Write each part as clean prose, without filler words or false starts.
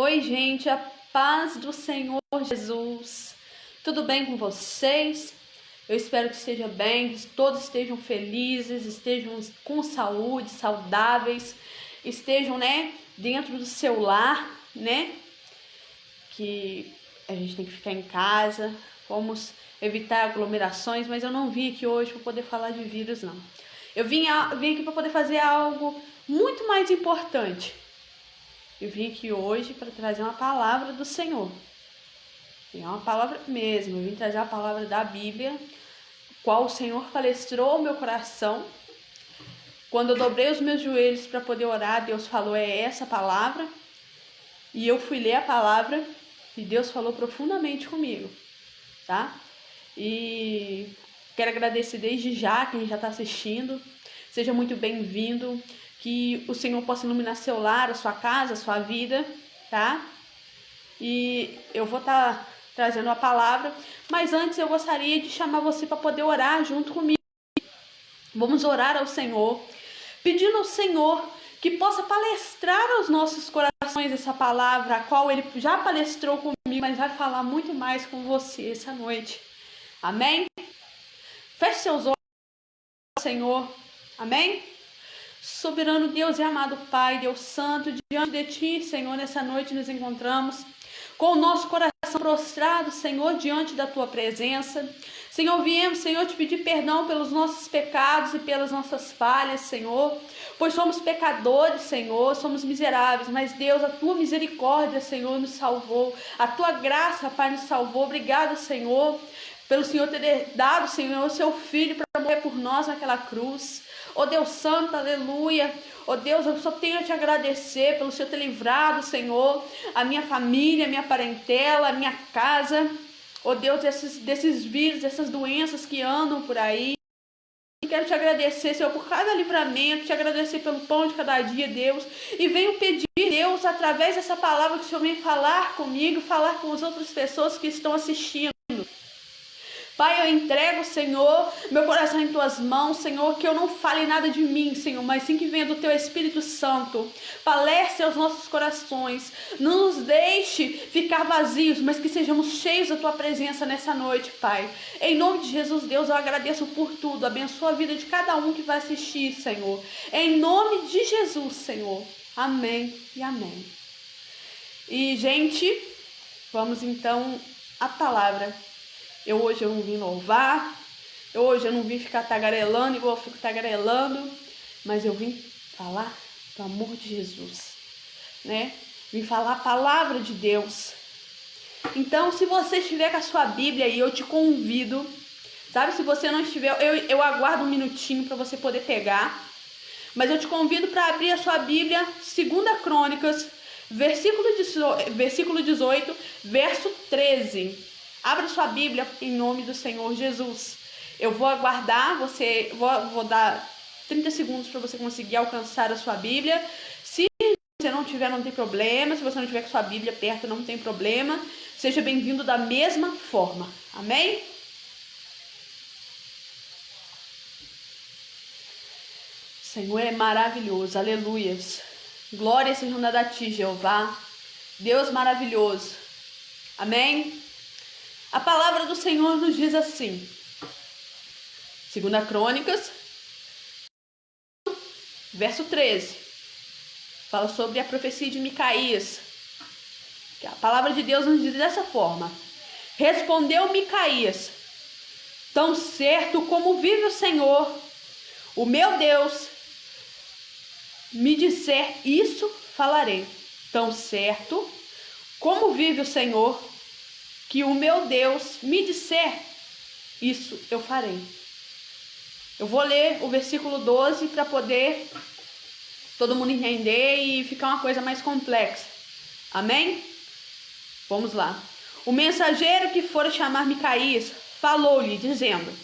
Oi, gente, a paz do Senhor Jesus. Tudo bem com vocês? Eu espero que esteja bem, que todos estejam felizes, estejam com saúde, saudáveis, estejam, dentro do seu lar, que a gente tem que ficar em casa, vamos evitar aglomerações, mas eu não vim aqui hoje para poder falar de vírus, não. Eu vim aqui para poder fazer algo muito mais importante. Eu vim aqui hoje para trazer uma palavra do Senhor. É uma palavra mesmo. Eu vim trazer a palavra da Bíblia, qual o Senhor palestrou ao meu coração. Quando eu dobrei os meus joelhos para poder orar, Deus falou, é essa palavra. E eu fui ler a palavra e Deus falou profundamente comigo, tá? E quero agradecer desde já quem já está assistindo. Seja muito bem-vindo. Que o Senhor possa iluminar seu lar, a sua casa, a sua vida, tá? E eu vou estar trazendo a palavra, mas antes eu gostaria de chamar você para poder orar junto comigo. Vamos orar ao Senhor, pedindo ao Senhor que possa palestrar aos nossos corações essa palavra, a qual Ele já palestrou comigo, mas vai falar muito mais com você essa noite. Amém? Feche seus olhos, Senhor. Amém? Soberano Deus e amado Pai, Deus Santo, diante de Ti, Senhor, nessa noite nos encontramos com o nosso coração prostrado, Senhor, diante da Tua presença. Senhor, viemos, Senhor, te pedir perdão pelos nossos pecados e pelas nossas falhas, Senhor, pois somos pecadores, Senhor, somos miseráveis, mas Deus, a Tua misericórdia, Senhor, nos salvou, a Tua graça, Pai, nos salvou. Obrigado, Senhor, pelo Senhor ter dado, Senhor, o Seu Filho para morrer por nós naquela cruz. Ó Deus Santo, aleluia. Ó Deus, eu só tenho a te agradecer pelo Senhor ter livrado, Senhor, a minha família, a minha parentela, a minha casa. Ó Deus, desses vírus, dessas doenças que andam por aí. Quero te agradecer, Senhor, por cada livramento, te agradecer pelo pão de cada dia, Deus. E venho pedir, Deus, através dessa palavra que o Senhor vem falar comigo, falar com as outras pessoas que estão assistindo. Pai, eu entrego, Senhor, meu coração em Tuas mãos, Senhor, que eu não fale nada de mim, Senhor, mas sim que venha do Teu Espírito Santo. Palestre aos nossos corações, não nos deixe ficar vazios, mas que sejamos cheios da Tua presença nessa noite, Pai. Em nome de Jesus, Deus, eu agradeço por tudo, abençoa a vida de cada um que vai assistir, Senhor. Em nome de Jesus, Senhor. Amém e amém. E, gente, vamos então à palavra. Hoje eu não vim louvar, hoje eu não vim ficar tagarelando igual eu fico tagarelando, mas eu vim falar do amor de Jesus, Vim falar a palavra de Deus. Então, se você estiver com a sua Bíblia aí, eu te convido, sabe? Se você não estiver, eu aguardo um minutinho para você poder pegar, mas eu te convido para abrir a sua Bíblia, 2 Crônicas, versículo 18, verso 13. Abra sua Bíblia em nome do Senhor Jesus. Eu vou aguardar, vou dar 30 segundos para você conseguir alcançar a sua Bíblia. Se você não tiver, não tem problema. Se você não tiver com sua Bíblia perto, não tem problema. Seja bem-vindo da mesma forma. Amém? Senhor é maravilhoso. Aleluias. Glória seja dada a Ti, Jeová. Deus maravilhoso. Amém? A palavra do Senhor nos diz assim, 2 Crônicas, verso 13, fala sobre a profecia de Micaías. A palavra de Deus nos diz dessa forma: respondeu Micaías, tão certo como vive o Senhor, o meu Deus, me disser isso falarei. Tão certo como vive o Senhor, que o meu Deus me disser, isso eu farei. Eu vou ler o versículo 12 para poder todo mundo entender e ficar uma coisa mais complexa. Amém? Vamos lá. O mensageiro que for chamar Micaías falou-lhe, dizendo: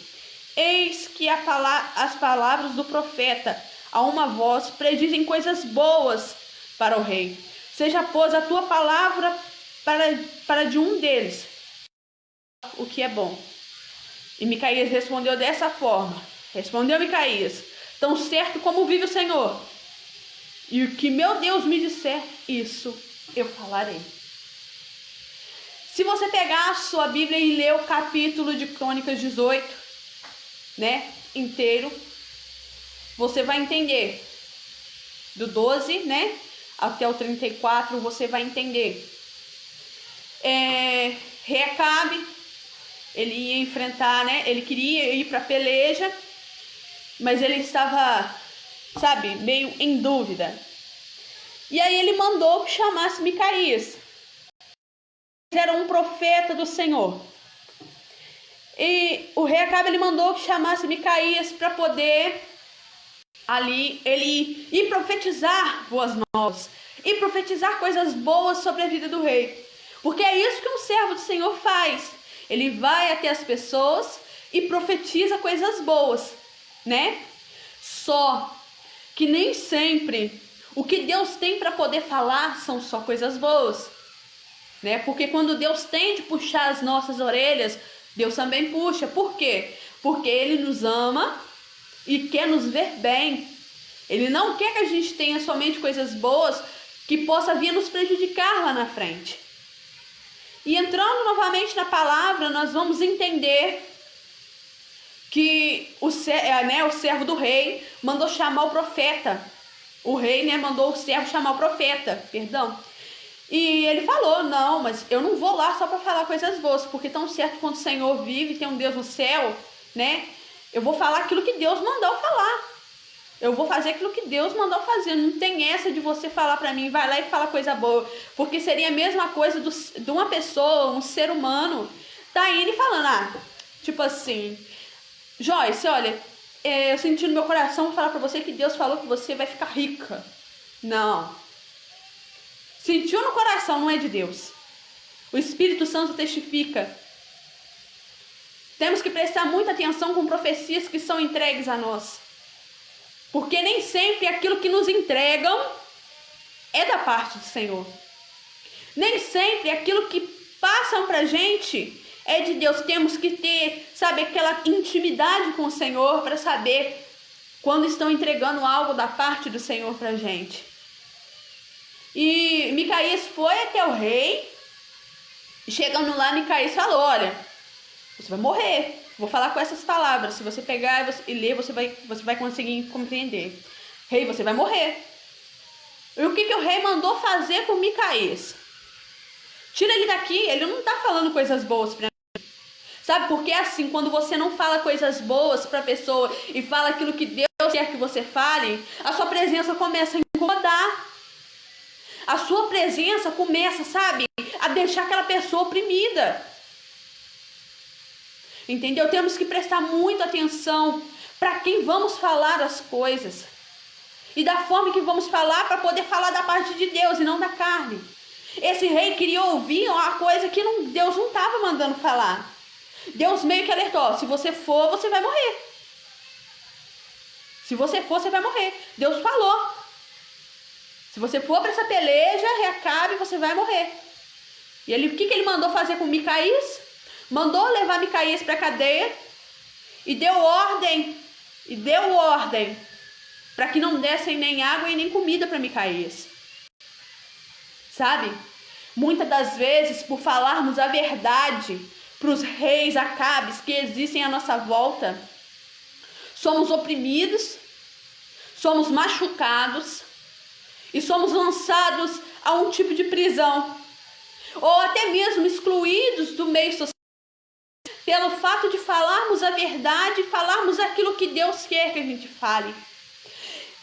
eis que as palavras do profeta a uma voz predizem coisas boas para o rei. Seja, pois, a tua palavra para de um deles o que é bom. E Micaías respondeu dessa forma. Respondeu Micaías: tão certo como vive o Senhor, e o que meu Deus me disser, isso eu falarei. Se você pegar a sua Bíblia e ler o capítulo de Crônicas 18, né, inteiro, você vai entender. Do 12, né, até o 34, você vai entender. Rei Acabe, ele ia enfrentar, né, ele queria ir para a peleja, mas ele estava, sabe, meio em dúvida. E aí ele mandou que chamasse Micaías. Era um profeta do Senhor. E o rei Acabe, ele mandou que chamasse Micaías para poder ali ele ir profetizar boas novas, e profetizar coisas boas sobre a vida do rei. Porque é isso que um servo do Senhor faz. Ele vai até as pessoas e profetiza coisas boas, né? Só que nem sempre o que Deus tem para poder falar são só coisas boas, né? Porque quando Deus tem de puxar as nossas orelhas, Deus também puxa. Por quê? Porque Ele nos ama e quer nos ver bem. Ele não quer que a gente tenha somente coisas boas que possa vir nos prejudicar lá na frente. E entrando novamente na palavra, nós vamos entender que o servo do rei mandou chamar o profeta. O rei, né, mandou o servo chamar o profeta, perdão. E ele falou, não, mas eu não vou lá só para falar coisas boas, porque tão certo quando o Senhor vive, tem um Deus no céu, né? Eu vou falar aquilo que Deus mandou falar. Eu vou fazer aquilo que Deus mandou fazer. Não tem essa de você falar para mim, vai lá e fala coisa boa. Porque seria a mesma coisa de uma pessoa, um ser humano, tá indo e falando, tipo assim, Joyce, olha, eu senti no meu coração falar para você que Deus falou que você vai ficar rica. Não. Sentiu no coração, não é de Deus. O Espírito Santo testifica. Temos que prestar muita atenção com profecias que são entregues a nós. Porque nem sempre aquilo que nos entregam é da parte do Senhor. Nem sempre aquilo que passam pra gente é de Deus. Temos que ter, sabe, aquela intimidade com o Senhor para saber quando estão entregando algo da parte do Senhor pra gente. E Micaías foi até o rei. E chegando lá, Micaías falou, olha, você vai morrer. Vou falar com essas palavras. Se você pegar e ler, você vai conseguir compreender. Rei, você vai morrer. E o que o rei mandou fazer com Micaías? Tira ele daqui. Ele não está falando coisas boas para mim. Sabe, porque assim, quando você não fala coisas boas para a pessoa e fala aquilo que Deus quer que você fale, a sua presença começa a incomodar. A sua presença começa, sabe, a deixar aquela pessoa oprimida. Entendeu? Temos que prestar muita atenção para quem vamos falar as coisas. E da forma que vamos falar para poder falar da parte de Deus e não da carne. Esse rei queria ouvir uma coisa que Deus não estava mandando falar. Deus meio que alertou, se você for, você vai morrer. Se você for, você vai morrer. Deus falou. Se você for para essa peleja, Acabe, você vai morrer. E o que ele mandou fazer com Micaías? Mandou levar Micaías para a cadeia e deu ordem para que não dessem nem água e nem comida para Micaías. Sabe? Muitas das vezes, por falarmos a verdade para os reis Acabes que existem à nossa volta, somos oprimidos, somos machucados e somos lançados a um tipo de prisão, ou até mesmo excluídos do meio social, pelo fato de falarmos a verdade, falarmos aquilo que Deus quer que a gente fale.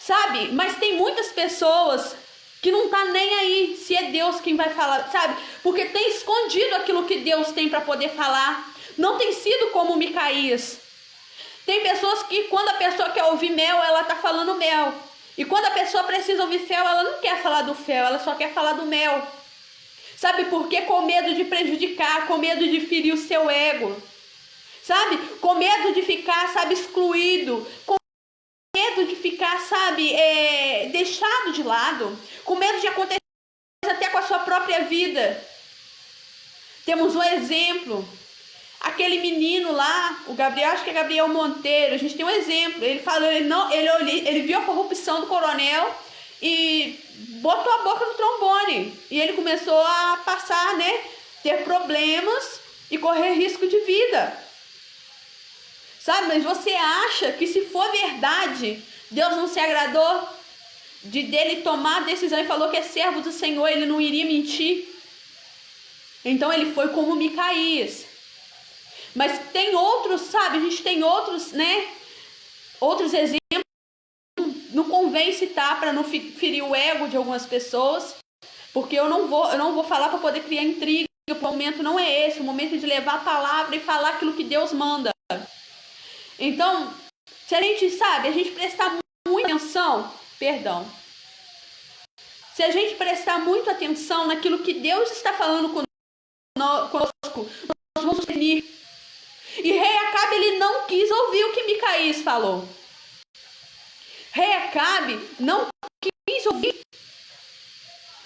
Sabe? Mas tem muitas pessoas que não tá nem aí se é Deus quem vai falar, sabe? Porque tem escondido aquilo que Deus tem para poder falar. Não tem sido como Micaías. Tem pessoas que quando a pessoa quer ouvir mel, ela tá falando mel. E quando a pessoa precisa ouvir fel, ela não quer falar do fel, ela só quer falar do mel. Sabe por quê? Com medo de prejudicar, com medo de ferir o seu ego. Sabe? Com medo de ficar, sabe, excluído. Com medo de ficar, sabe, deixado de lado. Com medo de acontecer até com a sua própria vida. Temos um exemplo. Aquele menino lá, o Gabriel, acho que é Gabriel Monteiro, a gente tem um exemplo. Ele falou, ele viu a corrupção do coronel e botou a boca no trombone. E ele começou a passar, né, ter problemas e correr risco de vida. Sabe, mas você acha que se for verdade, Deus não se agradou dele tomar a decisão e falou que é servo do Senhor, ele não iria mentir? Então ele foi como Micaías. Mas tem outros, sabe, a gente tem outros, né, outros exemplos. Não convém citar para não ferir o ego de algumas pessoas, porque eu não vou falar para poder criar intriga. O momento não é esse, o momento é de levar a palavra e falar aquilo que Deus manda. Então, se a gente sabe, a gente prestar muita atenção, se a gente prestar muita atenção naquilo que Deus está falando conosco, nós vamos unir. E rei Acabe, ele não quis ouvir o que Micaías falou. Rei Acabe não quis ouvir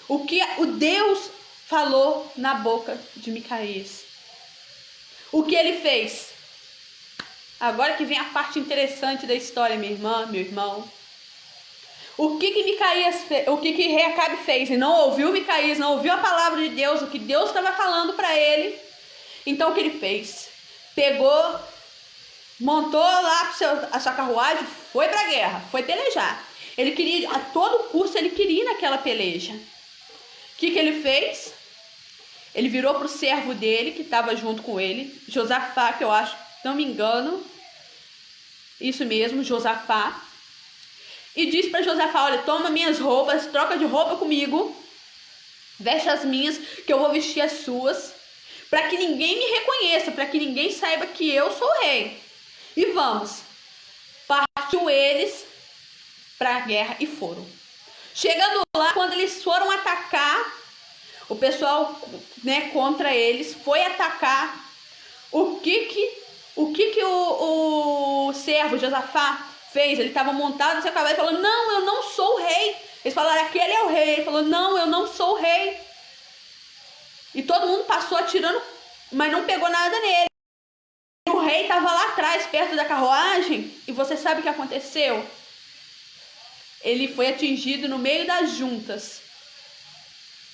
o que o Deus falou na boca de Micaías. O que ele fez? Agora que vem a parte interessante da história, minha irmã, meu irmão. O que Micaías fez? O que Rei Acabe fez? Ele não ouviu Micaías, não ouviu a palavra de Deus, o que Deus estava falando para ele. Então o que ele fez? Pegou, montou lá a sua carruagem, foi para a guerra, foi pelejar. Ele queria, a todo custo, ele queria ir naquela peleja. O que ele fez? Ele virou para o servo dele, que estava junto com ele, Josafá, que eu acho, não me engano, isso mesmo, Josafá. E disse para Josafá: olha, toma minhas roupas, troca de roupa comigo, veste as minhas, que eu vou vestir as suas, para que ninguém me reconheça, para que ninguém saiba que eu sou o rei. E vamos. Partiu eles para a guerra e foram. Chegando lá, quando eles foram atacar, o pessoal, né, contra eles, foi atacar. O que o servo Josafá fez? Ele estava montado no seu cavalo e falou: não, eu não sou o rei. Eles falaram: aquele é o rei. Ele falou: não, eu não sou o rei. E todo mundo passou atirando, mas não pegou nada nele. E o rei estava lá atrás, perto da carruagem, e você sabe o que aconteceu? Ele foi atingido no meio das juntas.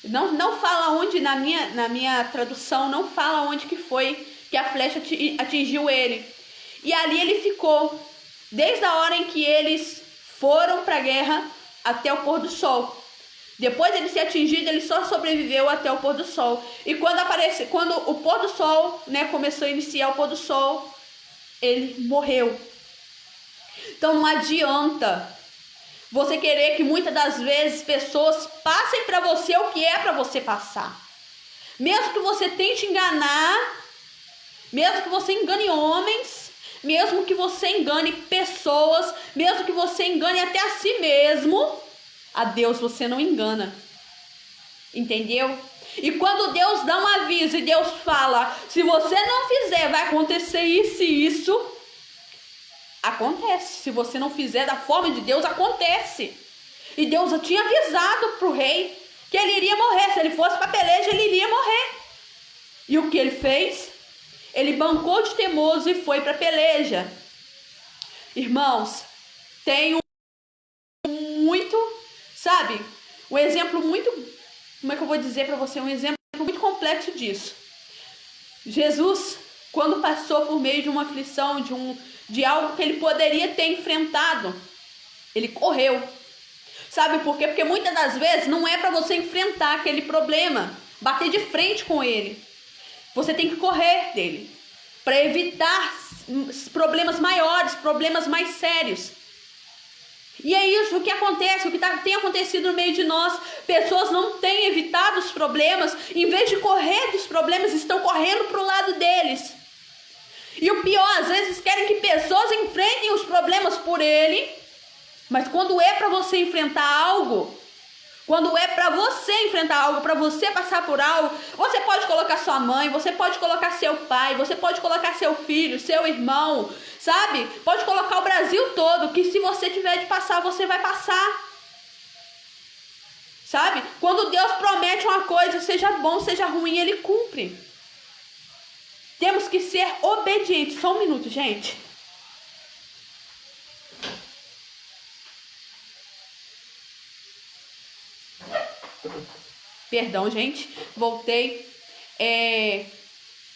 Não fala onde, na minha tradução, não fala onde que foi que a flecha atingiu ele. E ali ele ficou, desde a hora em que eles foram para a guerra até o pôr do sol. Depois de ele ser atingido, ele só sobreviveu até o pôr do sol. E quando o pôr do sol, né, começou a iniciar o pôr do sol, ele morreu. Então não adianta você querer que muitas das vezes pessoas passem para você o que é para você passar. Mesmo que você tente enganar, mesmo que você engane homens, mesmo que você engane pessoas, mesmo que você engane até a si mesmo, a Deus você não engana. Entendeu? E quando Deus dá um aviso e Deus fala: se você não fizer, vai acontecer isso e isso. Acontece. Se você não fizer da forma de Deus, acontece. E Deus já tinha avisado para o rei que ele iria morrer. Se ele fosse para a peleja, ele iria morrer. E o que ele fez? Ele bancou de teimoso e foi para a peleja. Irmãos, tem sabe, um exemplo muito, como é que eu vou dizer para você? Um exemplo muito complexo disso. Jesus, quando passou por meio de uma aflição, de algo que ele poderia ter enfrentado, ele correu. Sabe por quê? Porque muitas das vezes não é para você enfrentar aquele problema, bater de frente com ele. Você tem que correr dele, para evitar problemas maiores, problemas mais sérios. E é isso que acontece, o que tem acontecido no meio de nós. Pessoas não têm evitado os problemas, em vez de correr dos problemas, estão correndo para o lado deles. E o pior, às vezes querem que pessoas enfrentem os problemas por ele, mas quando é para você enfrentar algo, quando é para você enfrentar algo, para você passar por algo, você pode colocar sua mãe, você pode colocar seu pai, você pode colocar seu filho, seu irmão, sabe? Pode colocar o Brasil todo, que se você tiver de passar, você vai passar. Sabe? Quando Deus promete uma coisa, seja bom, seja ruim, Ele cumpre. Temos que ser obedientes. Só um minuto, gente. Perdão, gente. Voltei.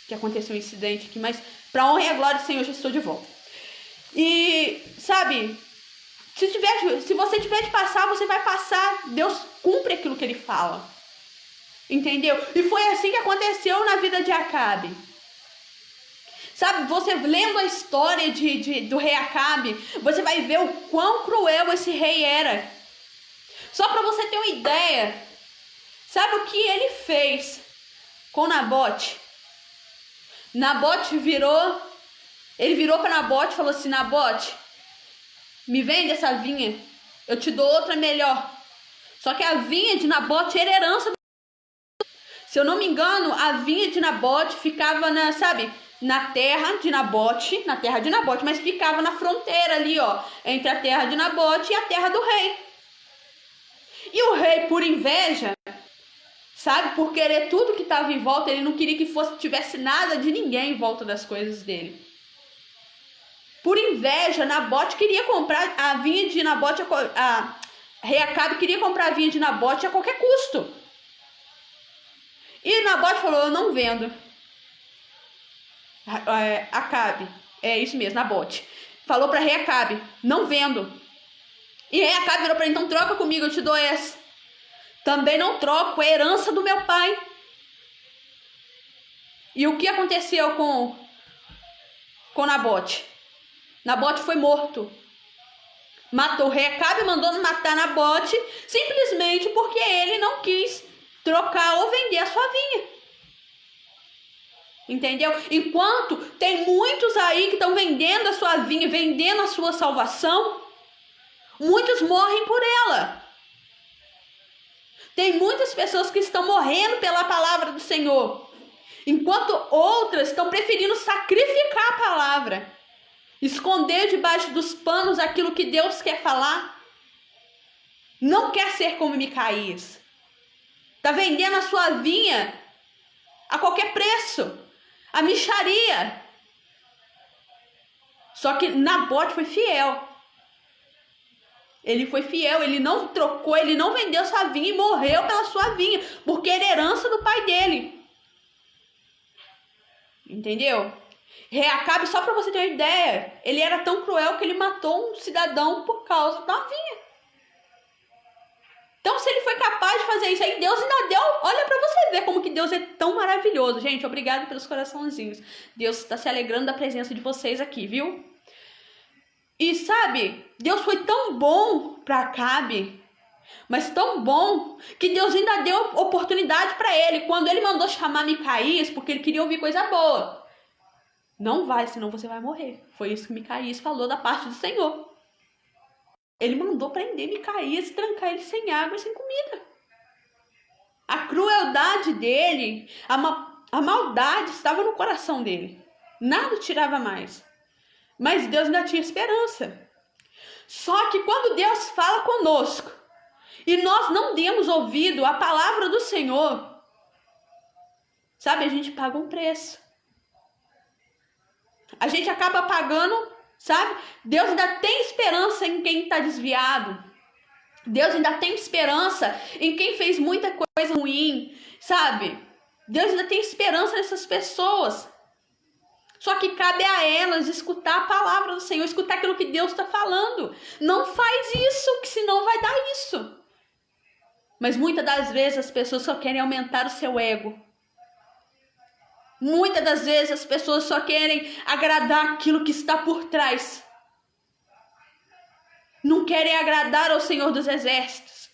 Que aconteceu um incidente aqui, mas pra honra e a glória do Senhor, já estou de volta. E, sabe, se você tiver de passar, você vai passar. Deus cumpre aquilo que ele fala. Entendeu? E foi assim que aconteceu na vida de Acabe. Sabe, você lendo a história do rei Acabe, você vai ver o quão cruel esse rei era. Só para você ter uma ideia, sabe o que ele fez com Nabote? Nabote ele virou para Nabote e falou assim: Nabote, me vende essa vinha, eu te dou outra melhor. Só que a vinha de Nabote era herança. Se eu não me engano, a vinha de Nabote ficava na terra de Nabote, mas ficava na fronteira ali, ó, entre a terra de Nabote e a terra do rei. E o rei, por inveja, sabe, por querer tudo que estava em volta, ele não queria que tivesse nada de ninguém em volta das coisas dele. Por inveja, Nabote queria comprar a vinha de Nabote, rei Acabe queria comprar a vinha de Nabote a qualquer custo. E Nabote falou: eu não vendo. Acabe, é isso mesmo, Nabote falou para rei Acabe: não vendo. E rei Acabe virou para ele: então troca comigo, eu te dou essa. Também não troco, é herança do meu pai. E o que aconteceu com Nabote? Nabote foi morto. Matou o rei Acabe, mandou matar Nabote, simplesmente porque ele não quis trocar ou vender a sua vinha. Entendeu? Enquanto tem muitos aí que estão vendendo a sua vinha, vendendo a sua salvação, muitos morrem por ela. Tem muitas pessoas que estão morrendo pela palavra do Senhor, enquanto outras estão preferindo sacrificar a palavra, esconder debaixo dos panos aquilo que Deus quer falar. Não quer ser como Micaías. Está vendendo a sua vinha a qualquer preço, a mixaria. Só que Nabote foi fiel. Ele foi fiel, ele não trocou, ele não vendeu sua vinha e morreu pela sua vinha, porque era herança do pai dele. Entendeu? Rei Acabe, só para você ter uma ideia, ele era tão cruel que ele matou um cidadão por causa da vinha. Então, se ele foi capaz de fazer isso aí, Deus ainda deu. Olha para você ver como que Deus é tão maravilhoso. Gente, obrigado pelos coraçãozinhos. Deus está se alegrando da presença de vocês aqui, viu? E sabe, Deus foi tão bom para Acabe, mas tão bom, que Deus ainda deu oportunidade para ele. Quando ele mandou chamar Micaías, porque ele queria ouvir coisa boa. Não vai, senão você vai morrer. Foi isso que Micaías falou da parte do Senhor. Ele mandou prender Micaías e trancar ele sem água e sem comida. A crueldade dele, a maldade estava no coração dele. Nada tirava mais. Mas Deus ainda tinha esperança. Só que quando Deus fala conosco e nós não demos ouvido à palavra do Senhor, sabe, a gente paga um preço. A gente acaba pagando, sabe? Deus ainda tem esperança em quem está desviado. Deus ainda tem esperança em quem fez muita coisa ruim, sabe? Deus ainda tem esperança nessas pessoas. Só que cabe a elas escutar a palavra do Senhor, escutar aquilo que Deus está falando. Não faz isso, que senão vai dar isso. Mas muitas das vezes as pessoas só querem aumentar o seu ego. Muitas das vezes as pessoas só querem agradar aquilo que está por trás. Não querem agradar ao Senhor dos Exércitos.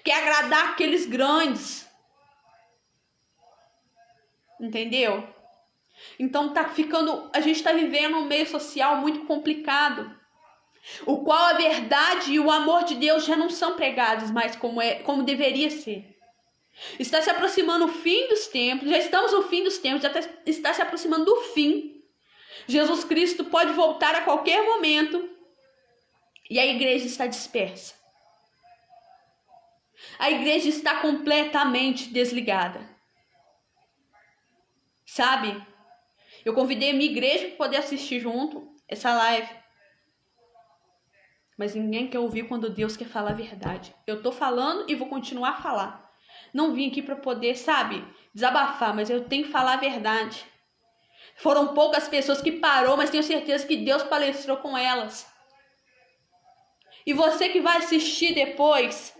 Quer agradar aqueles grandes. Entendeu? Então a gente está vivendo um meio social muito complicado, o qual a verdade e o amor de Deus já não são pregados mais como deveria ser. Está se aproximando o fim dos tempos, já estamos no fim dos tempos, já está se aproximando do fim. Jesus Cristo pode voltar a qualquer momento e a igreja está dispersa. A igreja está completamente desligada. Sabe? Eu convidei a minha igreja para poder assistir junto essa live. Mas ninguém quer ouvir quando Deus quer falar a verdade. Eu estou falando e vou continuar a falar. não vim aqui para poder, sabe, desabafar, mas eu tenho que falar a verdade. Foram poucas pessoas que parou, mas tenho certeza que Deus palestrou com elas. E você que vai assistir depois,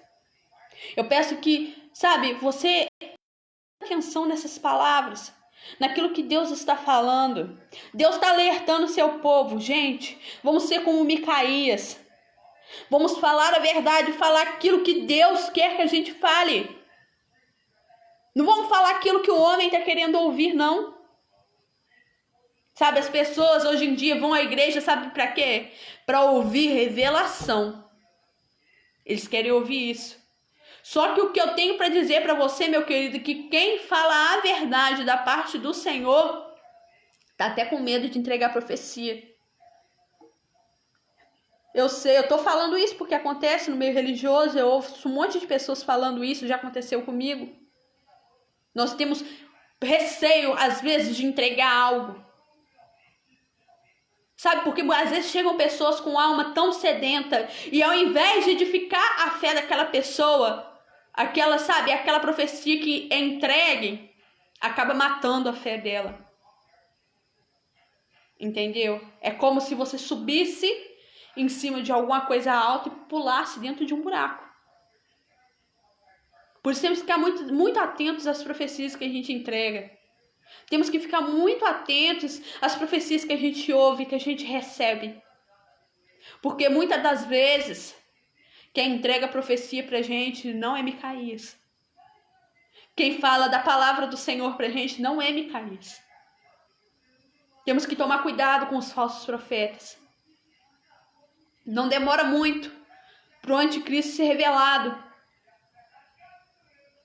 eu peço que, sabe, você preste atenção nessas palavras, naquilo que Deus está falando. Deus está alertando o seu povo. Gente, vamos ser como Micaías. Vamos falar a verdade, falar aquilo que Deus quer que a gente fale. Não vamos falar aquilo que o homem está querendo ouvir, não. Sabe, as pessoas hoje em dia vão à igreja, sabe para quê? Para ouvir revelação. Eles querem ouvir isso. Só que o que eu tenho para dizer para você, meu querido, que quem fala a verdade da parte do Senhor, tá até com medo de entregar a profecia. Eu sei, eu tô falando isso porque acontece no meio religioso, eu ouço um monte de pessoas falando isso, já aconteceu comigo. Nós temos receio, às vezes, de entregar algo. Sabe, porque às vezes chegam pessoas com alma tão sedenta e ao invés de edificar a fé daquela pessoa, aquela profecia que é entregue, acaba matando a fé dela. Entendeu? É como se você subisse em cima de alguma coisa alta e pulasse dentro de um buraco. Por isso temos que ficar muito atentos às profecias que a gente entrega. Temos que ficar muito atentos às profecias que a gente ouve, que a gente recebe. Porque muitas das vezes, quem entrega a profecia pra gente não é Micaías. Quem fala da palavra do Senhor pra gente não é Micaías. Temos que tomar cuidado com os falsos profetas. Não demora muito para o anticristo ser revelado.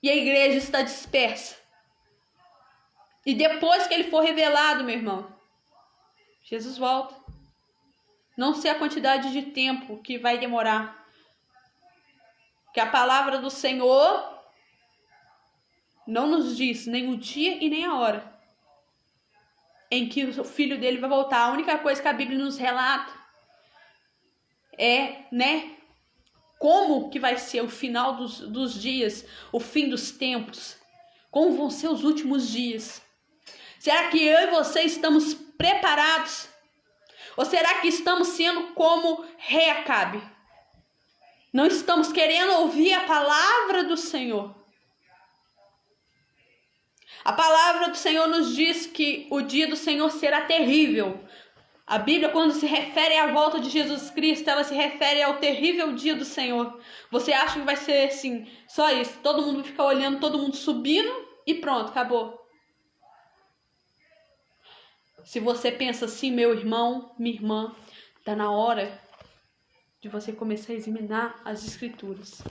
E a igreja está dispersa. E depois que ele for revelado, meu irmão, Jesus volta. Não sei a quantidade de tempo que vai demorar. Que a palavra do Senhor não nos diz nem o dia e nem a hora em que o filho dele vai voltar. A única coisa que a Bíblia nos relata é, como que vai ser o final dos dias, o fim dos tempos, como vão ser os últimos dias. Será que eu e você estamos preparados? Ou será que estamos sendo como rei Acabe? Não estamos querendo ouvir a palavra do Senhor. A palavra do Senhor nos diz que o dia do Senhor será terrível. A Bíblia, quando se refere à volta de Jesus Cristo, ela se refere ao terrível dia do Senhor. Você acha que vai ser assim, só isso? Todo mundo fica olhando, todo mundo subindo e pronto, acabou. Se você pensa assim, meu irmão, minha irmã, está na hora de você começar a examinar as Escrituras.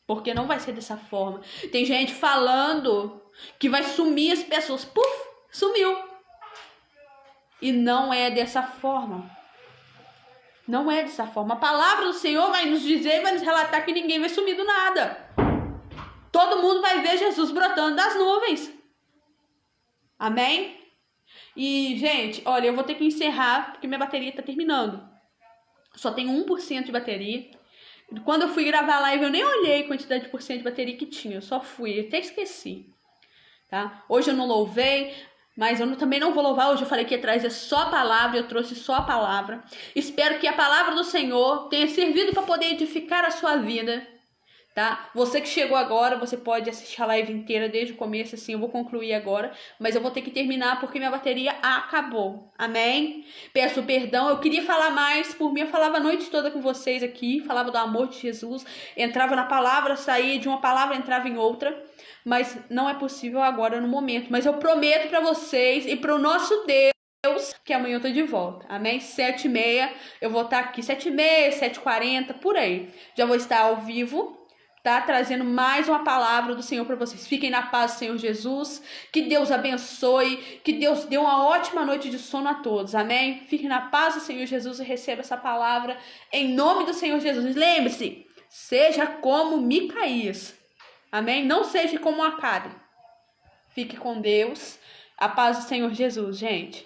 Porque não vai ser dessa forma. Tem gente falando que vai sumir as pessoas. Puf, sumiu. E não é dessa forma. Não é dessa forma. A palavra do Senhor vai nos dizer, vai nos relatar que ninguém vai sumir do nada. Todo mundo vai ver Jesus brotando das nuvens. Amém? E, gente, olha, eu vou ter que encerrar porque minha bateria tá terminando. Só tenho 1% de bateria. Quando eu fui gravar a live, eu nem olhei a quantidade de porcento de bateria que tinha. Eu só fui, eu até esqueci. Tá? Hoje eu não louvei, mas eu também não vou louvar. Hoje eu falei que ia trazer só a palavra, eu trouxe só a palavra. Espero que a palavra do Senhor tenha servido para poder edificar a sua vida. Tá? Você que chegou agora, você pode assistir a live inteira desde o começo, assim, eu vou concluir agora, mas eu vou ter que terminar porque minha bateria acabou, amém? Peço perdão, eu queria falar mais, por mim eu falava a noite toda com vocês aqui, falava do amor de Jesus, entrava na palavra, saía de uma palavra, entrava em outra, mas não é possível agora no momento, mas eu prometo para vocês e para o nosso Deus, que amanhã eu tô de volta, amém? 7h30, eu vou estar aqui, 7h30, 7h40, por aí, já vou estar ao vivo, tá? Trazendo mais uma palavra do Senhor para vocês. Fiquem na paz do Senhor Jesus. Que Deus abençoe. Que Deus dê uma ótima noite de sono a todos. Amém? Fiquem na paz do Senhor Jesus e receba essa palavra em nome do Senhor Jesus. Lembre-se, seja como Micaías. Amém? Não seja como Acabe. Fique com Deus. A paz do Senhor Jesus, gente.